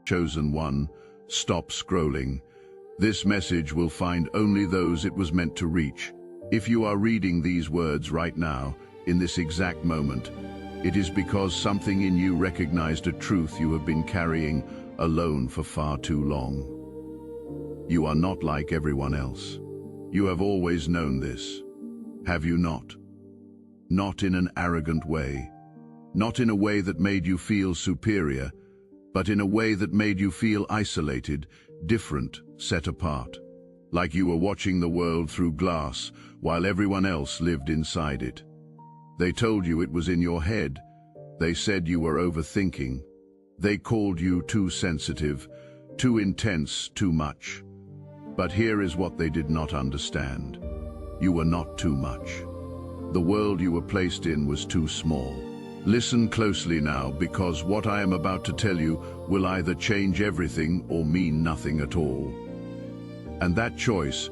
Chosen one, stop scrolling. This message will find only those it was meant to reach. If you are reading these words right now, in this exact moment, it is because something in you recognized a truth you have been carrying alone for far too long. You are not like everyone else. You have always known this, have you not? Not in an arrogant way, not in a way that made you feel superior, but in a way that made you feel isolated, different, set apart. Like you were watching the world through glass while everyone else lived inside it. They told you it was in your head. They said you were overthinking. They called you too sensitive, too intense, too much. But here is what they did not understand. You were not too much. The world you were placed in was too small. Listen closely now, because what I am about to tell you will either change everything or mean nothing at all. And that choice,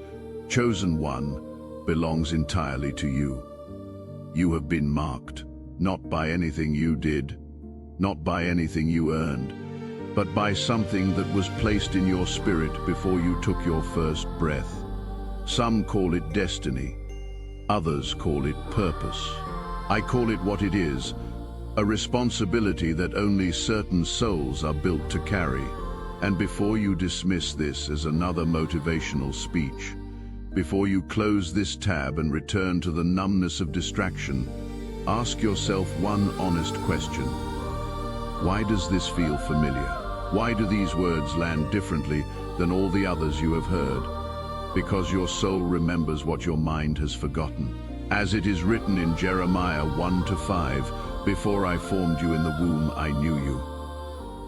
chosen one, belongs entirely to you. You have been marked, not by anything you did, not by anything you earned, but by something that was placed in your spirit before you took your first breath. Some call it destiny, others call it purpose. I call it what it is, a responsibility that only certain souls are built to carry. And before you dismiss this as another motivational speech, before you close this tab and return to the numbness of distraction, ask yourself one honest question. Why does this feel familiar? Why do these words land differently than all the others you have heard? Because your soul remembers what your mind has forgotten. As it is written in Jeremiah 1-5, before I formed you in the womb, I knew you.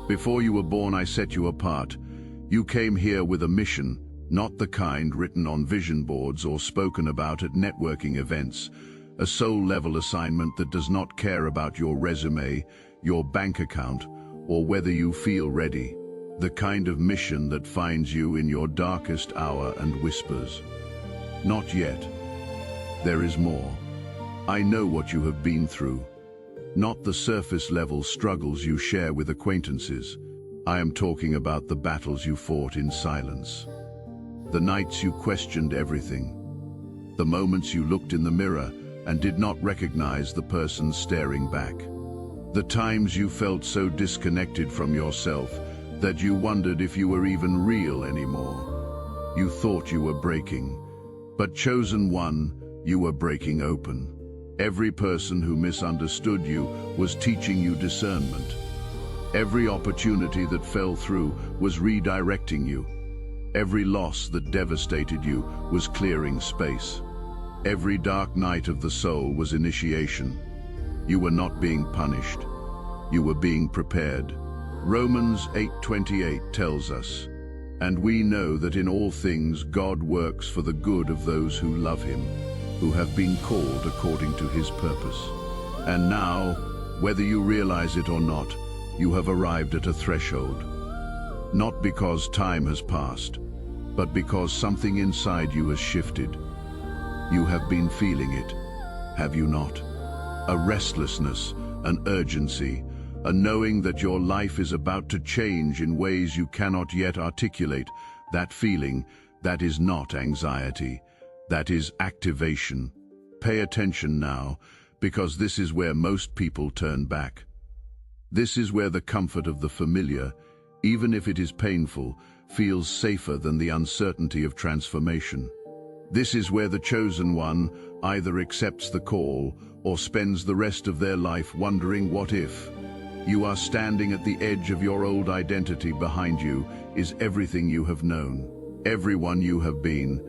Before you were born, I set you apart. You came here with a mission, not the kind written on vision boards or spoken about at networking events. A soul-level assignment that does not care about your resume, your bank account, or whether you feel ready. The kind of mission that finds you in your darkest hour and whispers, "Not yet. There is more. I know what you have been through." Not the surface-level struggles you share with acquaintances. I am talking about the battles you fought in silence. The nights you questioned everything. The moments you looked in the mirror and did not recognize the person staring back. The times you felt so disconnected from yourself that you wondered if you were even real anymore. You thought you were breaking, but chosen one, you were breaking open. Every person who misunderstood you was teaching you discernment. Every opportunity that fell through was redirecting you. Every loss that devastated you was clearing space. Every dark night of the soul was initiation. You were not being punished. You were being prepared. Romans 8:28 tells us, "And we know that in all things God works for the good of those who love him, who have been called according to his purpose." And now, whether you realize it or not, you have arrived at a threshold. Not because time has passed, but because something inside you has shifted. You have been feeling it, have you not? A restlessness, an urgency, a knowing that your life is about to change in ways you cannot yet articulate. That feeling, that is not anxiety. That is activation. Pay attention now, because this is where most people turn back. This is where the comfort of the familiar, even if it is painful, feels safer than the uncertainty of transformation. This is where the chosen one either accepts the call or spends the rest of their life wondering what if. You are standing at the edge of your old identity. Behind you is everything you have known, everyone you have been,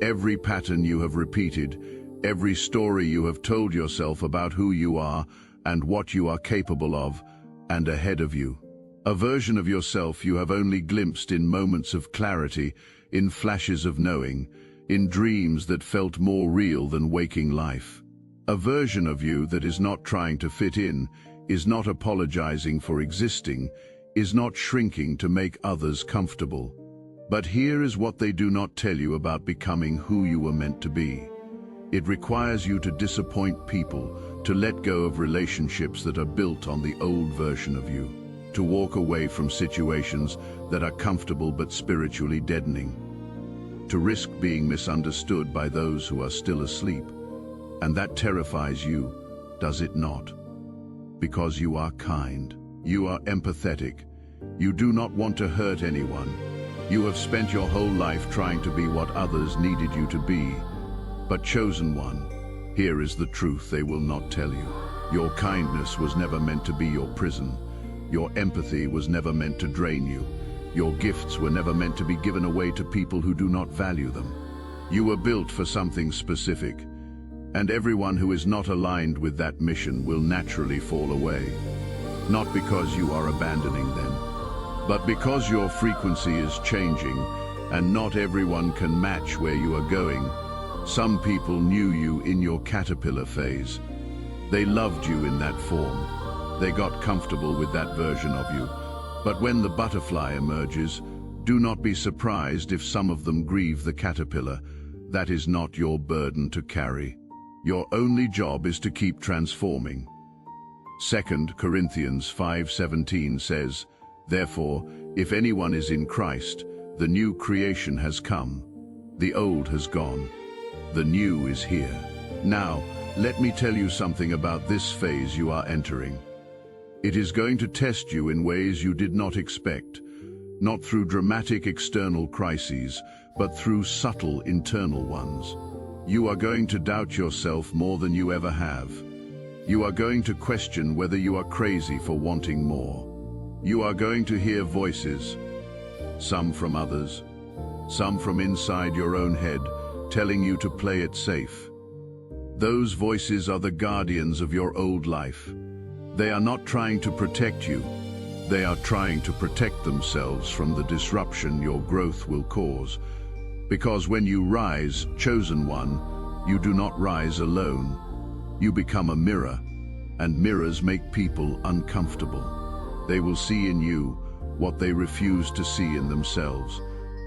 every pattern you have repeated, every story you have told yourself about who you are and what you are capable of, and ahead of you. A version of yourself you have only glimpsed in moments of clarity, in flashes of knowing, in dreams that felt more real than waking life. A version of you that is not trying to fit in, is not apologizing for existing, is not shrinking to make others comfortable. But here is what they do not tell you about becoming who you were meant to be. It requires you to disappoint people, to let go of relationships that are built on the old version of you. to walk away from situations that are comfortable but spiritually deadening, to risk being misunderstood by those who are still asleep. And that terrifies you, does it not? Because you are kind, you are empathetic, you do not want to hurt anyone. You have spent your whole life trying to be what others needed you to be. But chosen one, here is the truth they will not tell you. Your kindness was never meant to be your prison. Your empathy was never meant to drain you. Your gifts were never meant to be given away to people who do not value them. You were built for something specific, and everyone who is not aligned with that mission will naturally fall away. Not because you are abandoning them, but because your frequency is changing, and not everyone can match where you are going. Some people knew you in your caterpillar phase. They loved you in that form. They got comfortable with that version of you. But when the butterfly emerges, do not be surprised if some of them grieve the caterpillar. That is not your burden to carry. Your only job is to keep transforming. 2 Corinthians 5:17 says, "Therefore, if anyone is in Christ, the new creation has come. The old has gone. The new is here." Now, let me tell you something about this phase you are entering. It is going to test you in ways you did not expect, not through dramatic external crises, but through subtle internal ones. You are going to doubt yourself more than you ever have. You are going to question whether you are crazy for wanting more. You are going to hear voices, some from others, some from inside your own head, telling you to play it safe. Those voices are the guardians of your old life. They are not trying to protect you. They are trying to protect themselves from the disruption your growth will cause. Because when you rise, chosen one, you do not rise alone. You become a mirror, and mirrors make people uncomfortable. They will see in you what they refuse to see in themselves,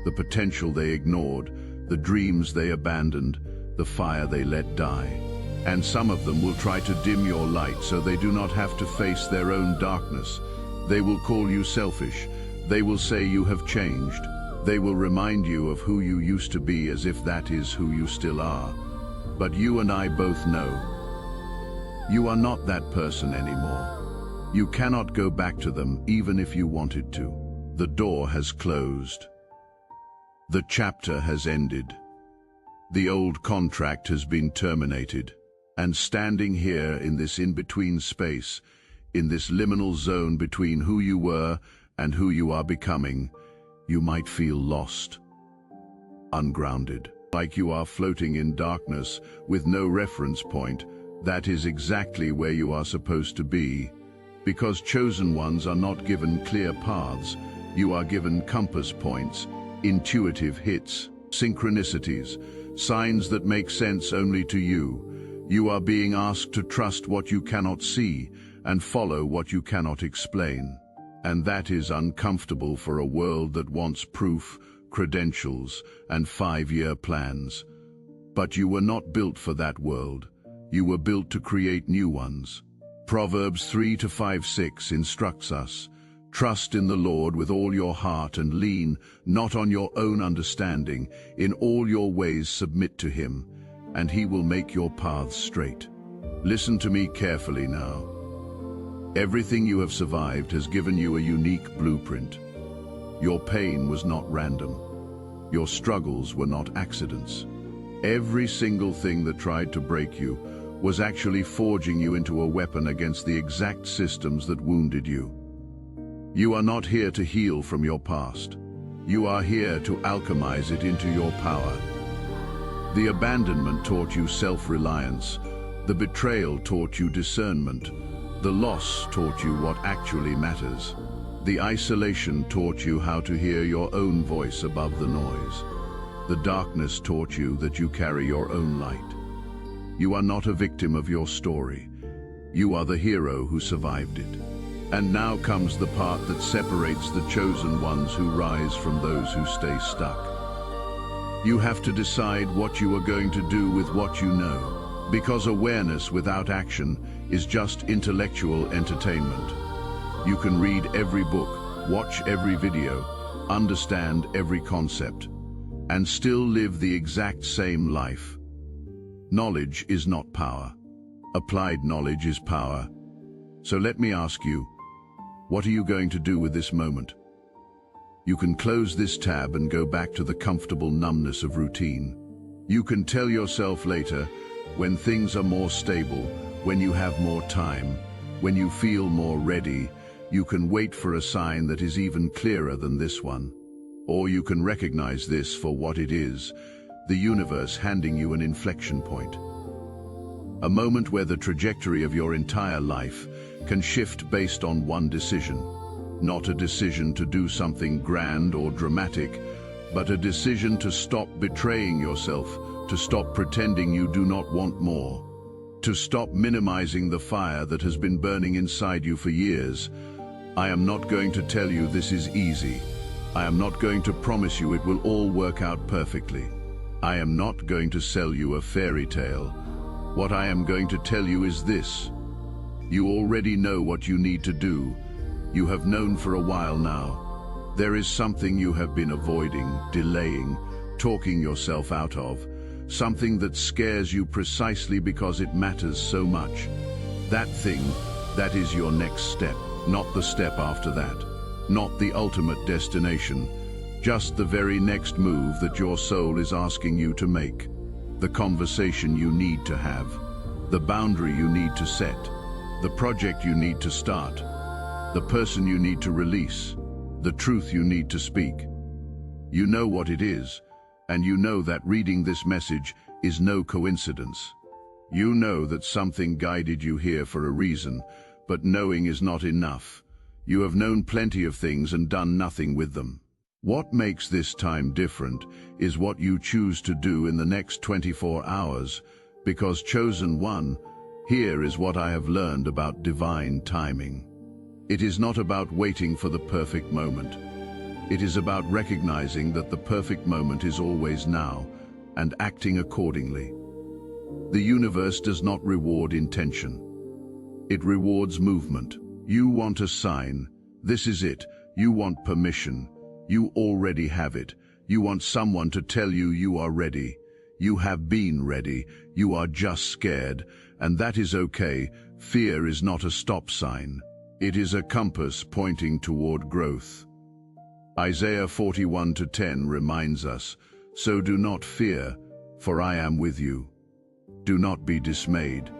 the potential they ignored, the dreams they abandoned, the fire they let die. And some of them will try to dim your light so they do not have to face their own darkness. They will call you selfish. They will say you have changed. They will remind you of who you used to be as if that is who you still are. But you and I both know, you are not that person anymore. You cannot go back to them even if you wanted to. The door has closed. The chapter has ended. The old contract has been terminated. And standing here in this in-between space, in this liminal zone between who you were and who you are becoming, you might feel lost, ungrounded, like you are floating in darkness with no reference point. That is exactly where you are supposed to be. Because chosen ones are not given clear paths, you are given compass points, intuitive hits, synchronicities, signs that make sense only to you. You are being asked to trust what you cannot see and follow what you cannot explain. And that is uncomfortable for a world that wants proof, credentials, and 5-year plans. But you were not built for that world. You were built to create new ones. Proverbs 3:5-6 instructs us, "Trust in the Lord with all your heart and lean not on your own understanding. In all your ways submit to him, and he will make your paths straight." Listen to me carefully now. Everything you have survived has given you a unique blueprint. Your pain was not random. Your struggles were not accidents. Every single thing that tried to break you was actually forging you into a weapon against the exact systems that wounded you. You are not here to heal from your past. You are here to alchemize it into your power. The abandonment taught you self-reliance. The betrayal taught you discernment. The loss taught you what actually matters. The isolation taught you how to hear your own voice above the noise. The darkness taught you that you carry your own light. You are not a victim of your story. You are the hero who survived it. And now comes the part that separates the chosen ones who rise from those who stay stuck. You have to decide what you are going to do with what you know, because awareness without action is just intellectual entertainment. You can read every book, watch every video, understand every concept, and still live the exact same life. Knowledge is not power. Applied knowledge is power. So let me ask you, what are you going to do with this moment? You can close this tab and go back to the comfortable numbness of routine. You can tell yourself later, when things are more stable, when you have more time, when you feel more ready, you can wait for a sign that is even clearer than this one. Or you can recognize this for what it is, the universe handing you an inflection point. A moment where the trajectory of your entire life can shift based on one decision. Not a decision to do something grand or dramatic, but a decision to stop betraying yourself, to stop pretending you do not want more, to stop minimizing the fire that has been burning inside you for years. I am not going to tell you this is easy. I am not going to promise you it will all work out perfectly. I am not going to sell you a fairy tale. What I am going to tell you is this. You already know what you need to do. You have known for a while now. There is something you have been avoiding, delaying, talking yourself out of. Something that scares you precisely because it matters so much. That thing, that is your next step, not the step after that. Not the ultimate destination, just the very next move that your soul is asking you to make. The conversation you need to have, the boundary you need to set, the project you need to start, the person you need to release, the truth you need to speak. You know what it is, and you know that reading this message is no coincidence. You know that something guided you here for a reason, but knowing is not enough. You have known plenty of things and done nothing with them. What makes this time different is what you choose to do in the next 24 hours, because chosen one, here is what I have learned about divine timing. It is not about waiting for the perfect moment. It is about recognizing that the perfect moment is always now, and acting accordingly. The universe does not reward intention. It rewards movement. You want a sign. This is it. You want permission. You already have it. You want someone to tell you you are ready. You have been ready. You are just scared. And that is okay. Fear is not a stop sign. It is a compass pointing toward growth. Isaiah 41:10 reminds us, "So do not fear, for I am with you. Do not be dismayed,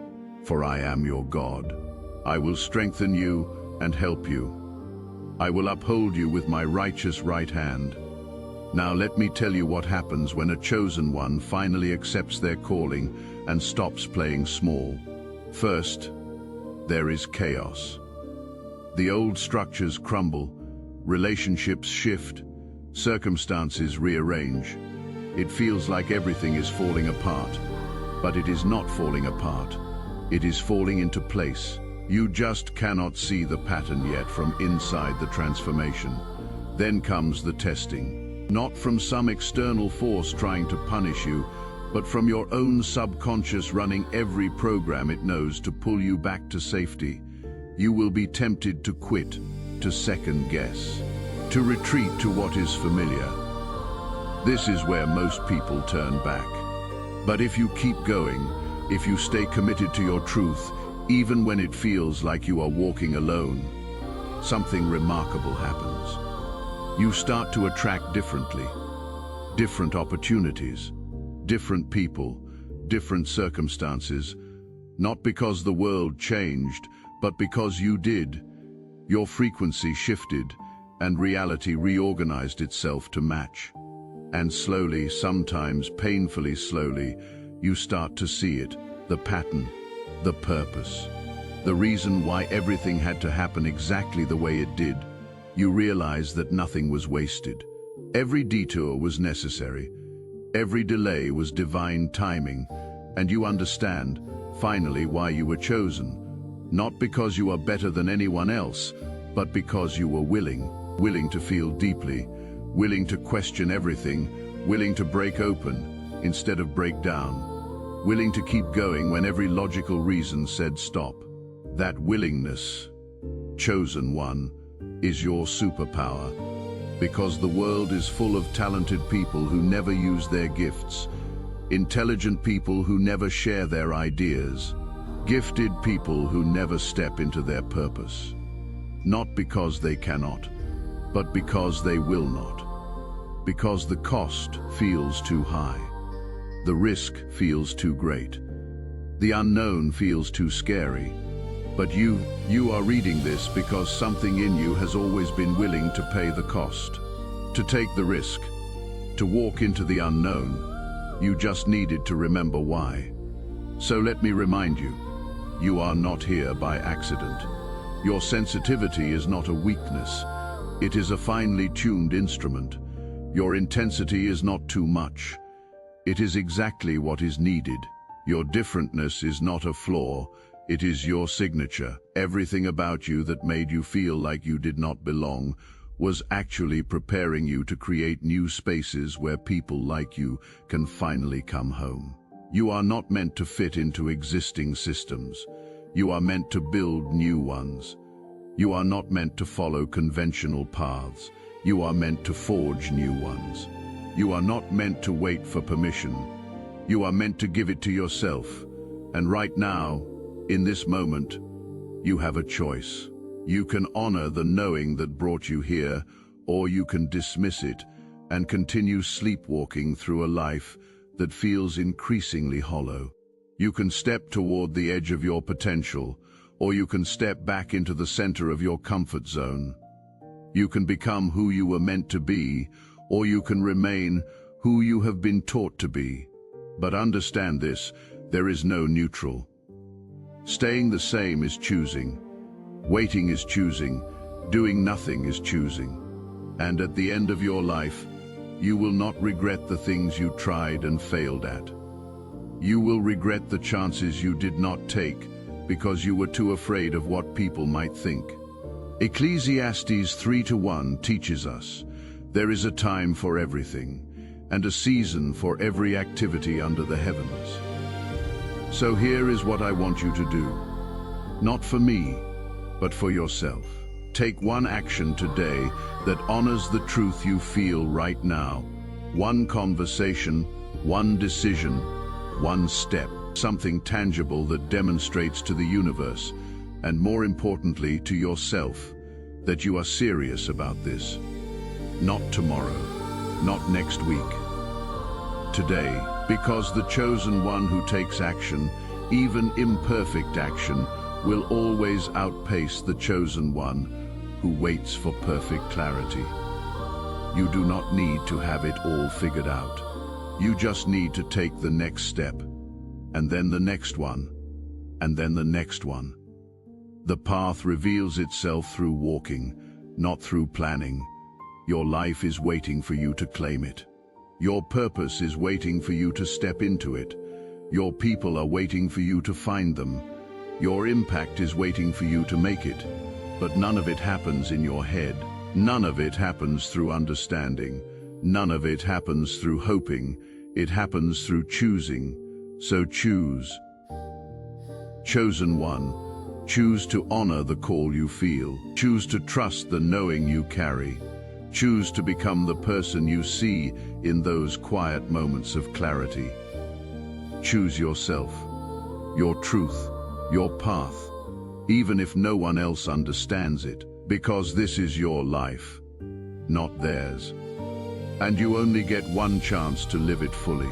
for I am your God. I will strengthen you and help you. I will uphold you with my righteous right hand." Now let me tell you what happens when a chosen one finally accepts their calling and stops playing small. First, there is chaos. The old structures crumble, relationships shift, circumstances rearrange. It feels like everything is falling apart, but it is not falling apart. It is falling into place. You just cannot see the pattern yet from inside the transformation. Then comes the testing. Not from some external force trying to punish you, but from your own subconscious running every program it knows to pull you back to safety. You will be tempted to quit, to second guess, to retreat to what is familiar. This is where most people turn back. But if you keep going, if you stay committed to your truth, even when it feels like you are walking alone, something remarkable happens. You start to attract differently. Different opportunities, different people, different circumstances, not because the world changed, but because you did. Your frequency shifted, and reality reorganized itself to match. And slowly, sometimes painfully slowly, you start to see it, the pattern, the purpose, the reason why everything had to happen exactly the way it did. You realize that nothing was wasted. Every detour was necessary. Every delay was divine timing. And you understand, finally, why you were chosen. Not because you are better than anyone else, but because you were willing to feel deeply, willing to question everything, willing to break open instead of break down. Willing to keep going when every logical reason said stop. That willingness, chosen one, is your superpower, because the world is full of talented people who never use their gifts, intelligent people who never share their ideas, gifted people who never step into their purpose. Not because they cannot, but because they will not. Because the cost feels too high. The risk feels too great. The unknown feels too scary. But you are reading this because something in you has always been willing to pay the cost, to take the risk, to walk into the unknown. You just needed to remember why. So let me remind you, you are not here by accident. Your sensitivity is not a weakness. It is a finely tuned instrument. Your intensity is not too much. It is exactly what is needed. Your differentness is not a flaw. It is your signature. Everything about you that made you feel like you did not belong was actually preparing you to create new spaces where people like you can finally come home. You are not meant to fit into existing systems. You are meant to build new ones. You are not meant to follow conventional paths. You are meant to forge new ones. You are not meant to wait for permission. You are meant to give it to yourself. And right now, in this moment, you have a choice. You can honor the knowing that brought you here, or you can dismiss it and continue sleepwalking through a life that feels increasingly hollow. You can step toward the edge of your potential, or you can step back into the center of your comfort zone. You can become who you were meant to be, or you can remain who you have been taught to be. But understand this, there is no neutral. Staying the same is choosing. Waiting is choosing. Doing nothing is choosing. And at the end of your life, you will not regret the things you tried and failed at. You will regret the chances you did not take because you were too afraid of what people might think. Ecclesiastes 3:1 teaches us, there is a time for everything, and a season for every activity under the heavens. So here is what I want you to do. Not for me, but for yourself. Take one action today that honors the truth you feel right now. One conversation, one decision, one step. Something tangible that demonstrates to the universe, and more importantly to yourself, that you are serious about this. Not tomorrow, not next week. Today, because the chosen one who takes action, even imperfect action, will always outpace the chosen one who waits for perfect clarity. You do not need to have it all figured out. You just need to take the next step, and then the next one, and then the next one. The path reveals itself through walking, not through planning. Your life is waiting for you to claim it. Your purpose is waiting for you to step into it. Your people are waiting for you to find them. Your impact is waiting for you to make it. But none of it happens in your head. None of it happens through understanding. None of it happens through hoping. It happens through choosing. So choose. Chosen one, choose to honor the call you feel. Choose to trust the knowing you carry. Choose to become the person you see in those quiet moments of clarity. Choose yourself, your truth, your path, even if no one else understands it, because this is your life, not theirs. And you only get one chance to live it fully.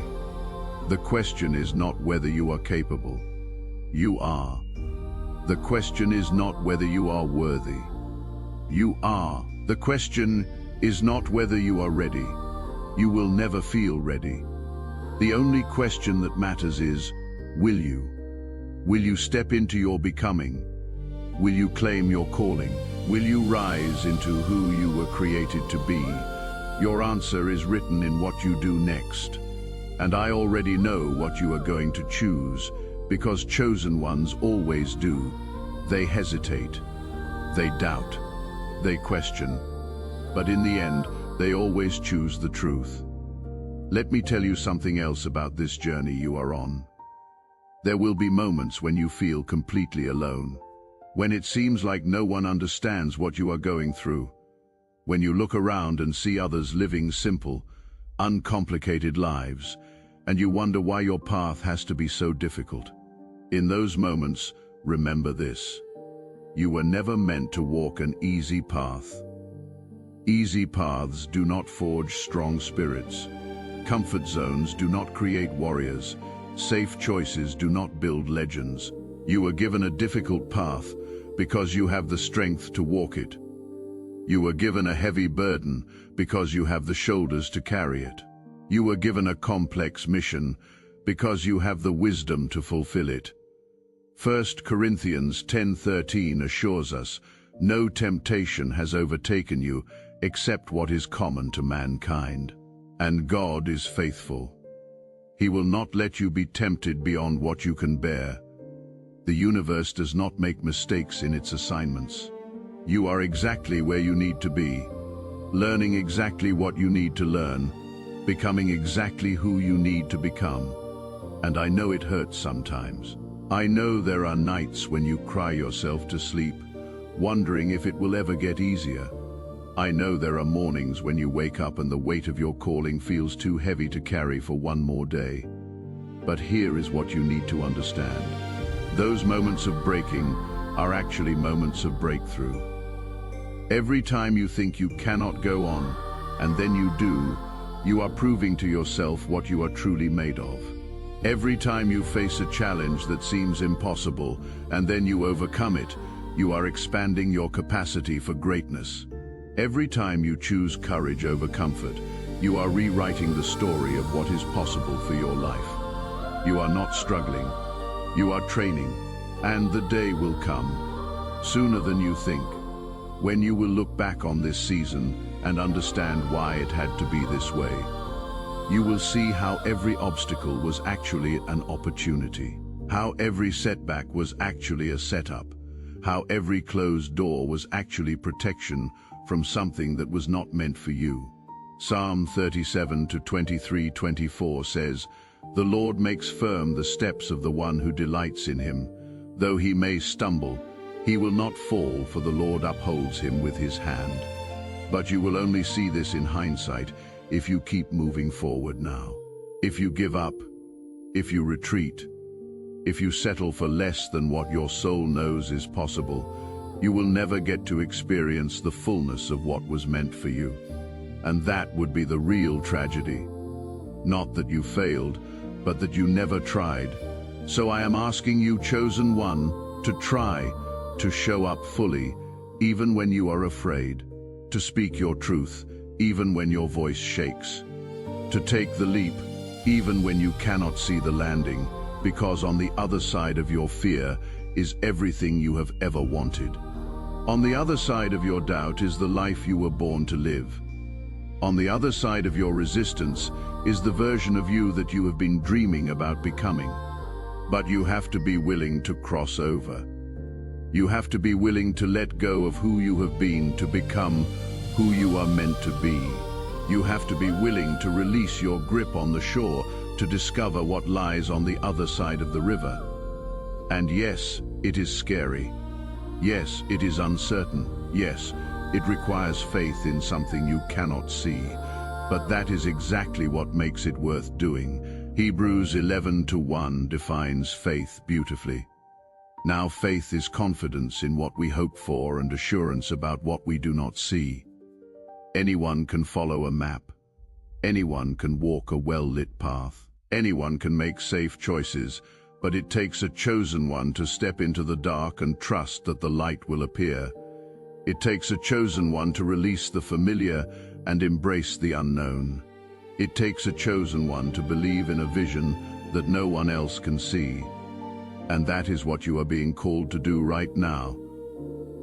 The question is not whether you are capable. You are. The question is not whether you are worthy. You are. The question is not whether you are ready. You will never feel ready. The only question that matters is, will you? Will you step into your becoming? Will you claim your calling? Will you rise into who you were created to be? Your answer is written in what you do next. And I already know what you are going to choose, because chosen ones always do. They hesitate. They doubt. They question. But in the end, they always choose the truth. Let me tell you something else about this journey you are on. There will be moments when you feel completely alone. When it seems like no one understands what you are going through. When you look around and see others living simple, uncomplicated lives, and you wonder why your path has to be so difficult. In those moments, remember this. You were never meant to walk an easy path. Easy paths do not forge strong spirits. Comfort zones do not create warriors. Safe choices do not build legends. You were given a difficult path because you have the strength to walk it. You were given a heavy burden because you have the shoulders to carry it. You were given a complex mission because you have the wisdom to fulfill it. 1 Corinthians 10:13 assures us, no temptation has overtaken you except what is common to mankind. And God is faithful. He will not let you be tempted beyond what you can bear. The universe does not make mistakes in its assignments. You are exactly where you need to be, learning exactly what you need to learn, becoming exactly who you need to become. And I know it hurts sometimes. I know there are nights when you cry yourself to sleep, wondering if it will ever get easier. I know there are mornings when you wake up and the weight of your calling feels too heavy to carry for one more day. But here is what you need to understand. Those moments of breaking are actually moments of breakthrough. Every time you think you cannot go on, and then you do, you are proving to yourself what you are truly made of. Every time you face a challenge that seems impossible, and then you overcome it, you are expanding your capacity for greatness. Every time you choose courage over comfort, you are rewriting the story of what is possible for your life. You are not struggling, you are training, and the day will come, sooner than you think, when you will look back on this season and understand why it had to be this way. You will see how every obstacle was actually an opportunity, how every setback was actually a setup, how every closed door was actually protection from something that was not meant for you. Psalm 37:23-24 says, "The Lord makes firm the steps of the one who delights in him. Though he may stumble, he will not fall, for the Lord upholds him with his hand." But you will only see this in hindsight if you keep moving forward now. If you give up, if you retreat, if you settle for less than what your soul knows is possible, you will never get to experience the fullness of what was meant for you. And that would be the real tragedy. Not that you failed, but that you never tried. So I am asking you, chosen one, to try, to show up fully, even when you are afraid, to speak your truth, even when your voice shakes, to take the leap, even when you cannot see the landing, because on the other side of your fear is everything you have ever wanted. On the other side of your doubt is the life you were born to live. On the other side of your resistance is the version of you that you have been dreaming about becoming. But you have to be willing to cross over. You have to be willing to let go of who you have been to become who you are meant to be. You have to be willing to release your grip on the shore to discover what lies on the other side of the river. And yes, it is scary. Yes, it is uncertain. Yes, it requires faith in something you cannot see. But that is exactly what makes it worth doing. Hebrews 11:1 defines faith beautifully. Now faith is confidence in what we hope for and assurance about what we do not see. Anyone can follow a map. Anyone can walk a well-lit path. Anyone can make safe choices, but it takes a chosen one to step into the dark and trust that the light will appear. It takes a chosen one to release the familiar and embrace the unknown. It takes a chosen one to believe in a vision that no one else can see. And that is what you are being called to do right now.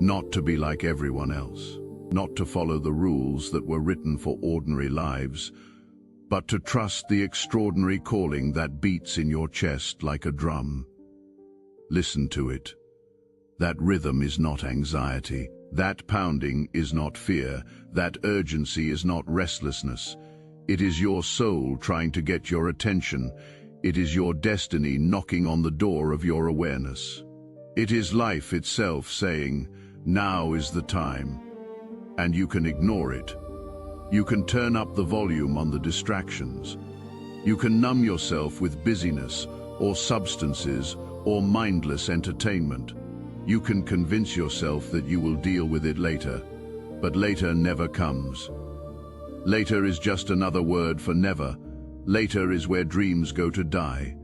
Not to be like everyone else. Not to follow the rules that were written for ordinary lives, but to trust the extraordinary calling that beats in your chest like a drum. Listen to it. That rhythm is not anxiety. That pounding is not fear. That urgency is not restlessness. It is your soul trying to get your attention. It is your destiny knocking on the door of your awareness. It is life itself saying, now is the time. And you can ignore it. You can turn up the volume on the distractions. You can numb yourself with busyness or substances or mindless entertainment. You can convince yourself that you will deal with it later, but later never comes. Later is just another word for never. Later is where dreams go to die.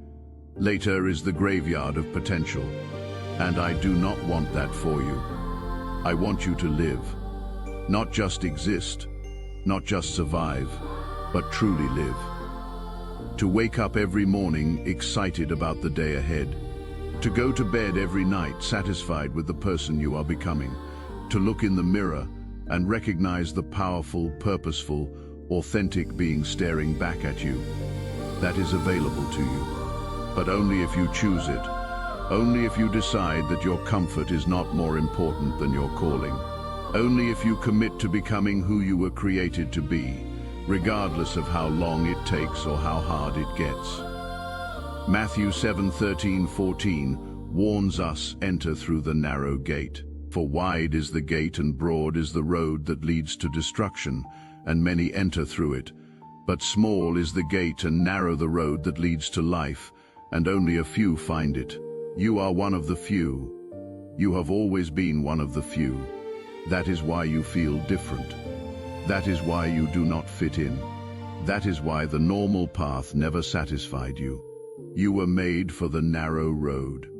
Later is the graveyard of potential. And I do not want that for you. I want you to live. Not just exist, not just survive, but truly live. To wake up every morning excited about the day ahead. To go to bed every night satisfied with the person you are becoming. To look in the mirror and recognize the powerful, purposeful, authentic being staring back at you. That is available to you. But only if you choose it. Only if you decide that your comfort is not more important than your calling. Only if you commit to becoming who you were created to be, regardless of how long it takes or how hard it gets. Matthew 7:13-14 warns us, enter through the narrow gate. For wide is the gate and broad is the road that leads to destruction, and many enter through it. But small is the gate and narrow the road that leads to life, and only a few find it. You are one of the few. You have always been one of the few. That is why you feel different. That is why you do not fit in. That is why the normal path never satisfied you. You were made for the narrow road.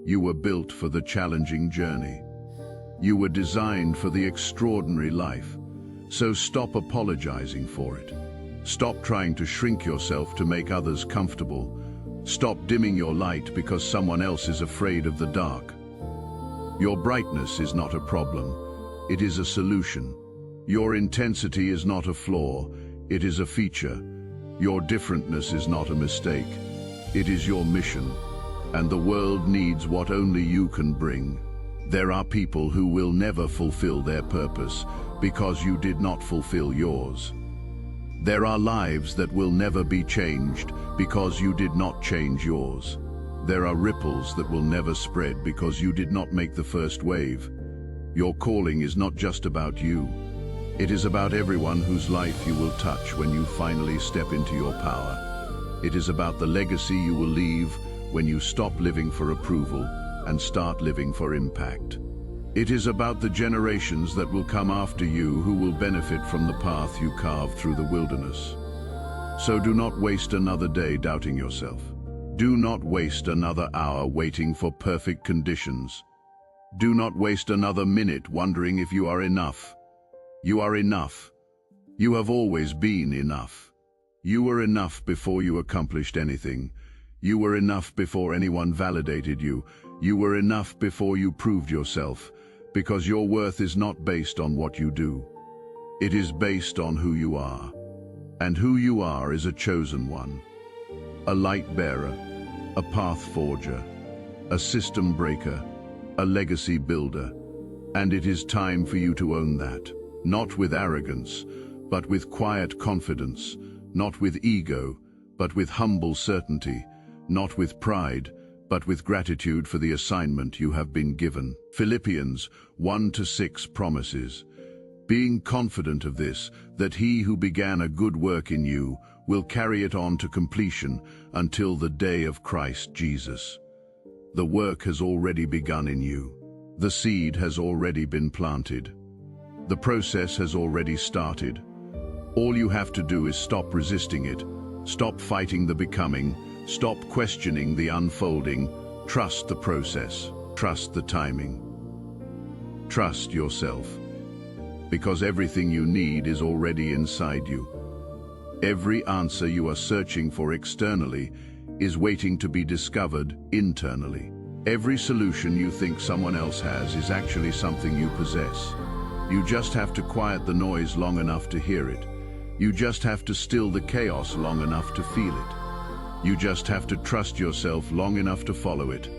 You were built for the challenging journey. You were designed for the extraordinary life. So stop apologizing for it. Stop trying to shrink yourself to make others comfortable. Stop dimming your light because someone else is afraid of the dark. Your brightness is not a problem. It is a solution. Your intensity is not a flaw. It is a feature. Your differentness is not a mistake. It is your mission. And the world needs what only you can bring. There are people who will never fulfill their purpose because you did not fulfill yours. There are lives that will never be changed because you did not change yours. There are ripples that will never spread because you did not make the first wave. Your calling is not just about you. It is about everyone whose life you will touch when you finally step into your power. It is about the legacy you will leave when you stop living for approval and start living for impact. It is about the generations that will come after you who will benefit from the path you carved through the wilderness. So do not waste another day doubting yourself. Do not waste another hour waiting for perfect conditions. Do not waste another minute wondering if you are enough. You are enough. You have always been enough. You were enough before you accomplished anything. You were enough before anyone validated you. You were enough before you proved yourself, because your worth is not based on what you do. It is based on who you are. And who you are is a chosen one. A light bearer, a path forger, a system breaker, a legacy builder. And it is time for you to own that. Not with arrogance, but with quiet confidence. Not with ego, but with humble certainty. Not with pride, but with gratitude for the assignment you have been given. Philippians 1-6 promises, being confident of this, that he who began a good work in you will carry it on to completion until the day of Christ Jesus. The work has already begun in you. The seed has already been planted. The process has already started. All you have to do is stop resisting it, stop fighting the becoming, stop questioning the unfolding, trust the process, trust the timing. Trust yourself, because everything you need is already inside you. Every answer you are searching for externally is waiting to be discovered internally. Every solution you think someone else has is actually something you possess. You just have to quiet the noise long enough to hear it. You just have to still the chaos long enough to feel it. You just have to trust yourself long enough to follow it.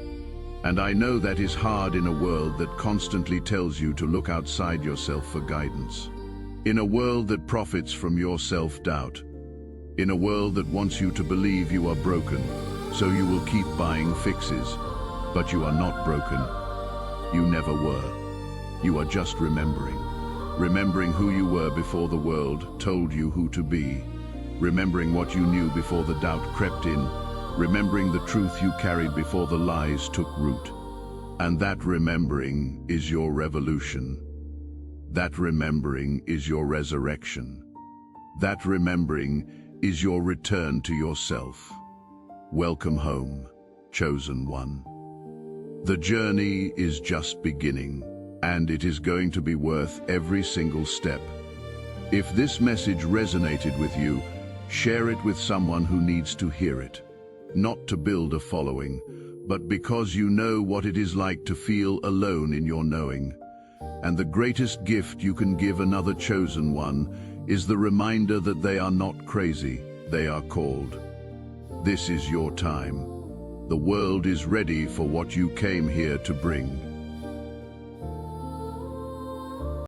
And I know that is hard in a world that constantly tells you to look outside yourself for guidance. In a world that profits from your self-doubt. In a world that wants you to believe you are broken, so you will keep buying fixes. But you are not broken. You never were. You are just remembering. Remembering who you were before the world told you who to be. Remembering what you knew before the doubt crept in. Remembering the truth you carried before the lies took root. And that remembering is your revolution. That remembering is your resurrection. That remembering is your return to yourself. Welcome home, chosen one. The journey is just beginning, and it is going to be worth every single step. If this message resonated with you, share it with someone who needs to hear it. Not to build a following, but because you know what it is like to feel alone in your knowing. And the greatest gift you can give another chosen one is the reminder that they are not crazy, they are called. This is your time. The world is ready for what you came here to bring.